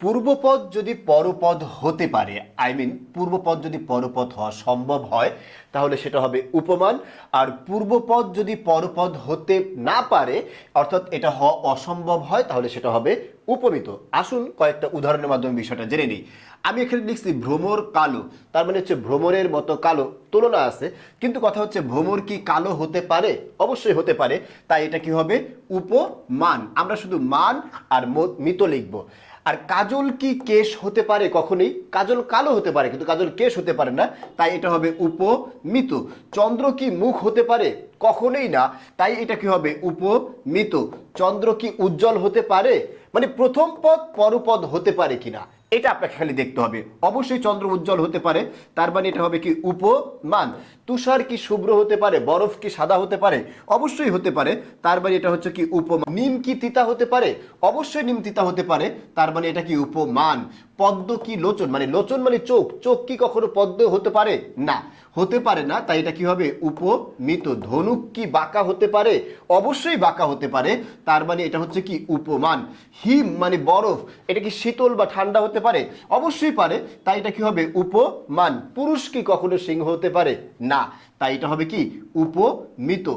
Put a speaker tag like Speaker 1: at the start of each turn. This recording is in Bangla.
Speaker 1: পূর্বপদ যদি পরপদ হতে পারে, পূর্বপদ যদি পরপদ হওয়া সম্ভব হয় তাহলে সেটা হবে উপমান। আর পূর্বপদ যদি পরপদ হতে না পারে, অর্থাৎ এটা হওয়া অসম্ভব হয়, তাহলে সেটা হবে উপমিত। আসুন কয়েকটা উদাহরণের মাধ্যমে বিষয়টা জেনে নিই। আমি এখানে লিখছি ভ্রমর কালো, তার মানে হচ্ছে ভ্রমরের মতো কালো, তুলনা আছে, কিন্তু কথা হচ্ছে ভ্রমর কি কালো হতে পারে? অবশ্যই হতে পারে, তাই এটা কি হবে? উপমান। আমরা শুধু মান আর মিত লিখবো। আর কাজল কি কেশ হতে পারে? কখনোই। কাজল কালো হতে পারে কিন্তু কাজল কেশ হতে পারে না, তাই এটা হবে উপমিত। চন্দ্র কি মুখ হতে পারে? কখনোই না, তাই এটা কি হবে? উপমিত। চন্দ্র কি উজ্জ্বল হতে পারে? মানে প্রথম পদ পরপদ হতে পারে কিনা এটা আপনাকে খালি দেখতে হবে। অবশ্যই চন্দ্র উজ্জ্বল হতে পারে, তার মানে এটা হবে কি? উপমান। তুষার কি শুভ্র হতে পারে? বরফ কি সাদা হতে পারে? অবশ্যই হতে পারে, তার মানে এটা হচ্ছে কি? উপমান। নিম কি তিতা হতে পারে? অবশ্যই নিম তিতা হতে পারে, তার মানে এটা কি? উপমান। পদ্ম কি লোচন, মানে লোচন মানে চোখ, চোখ কি কখনো পদ্ম হতে পারে? না, হতে পারে না, তাই এটা কি হবে? উপমিত। ধনুক কি বাঁকা হতে পারে? অবশ্যই বাঁকা হতে পারে, তার মানে এটা হচ্ছে কি? উপমান। হিম মানে বরফ, এটা কি শীতল বা ঠান্ডা হতে পারে? অবশ্যই পারে, তাই এটা কি হবে? উপমান। পুরুষ কি কখনো সিংহ হতে পারে? না, তাই এটা হবে কি? উপমিত।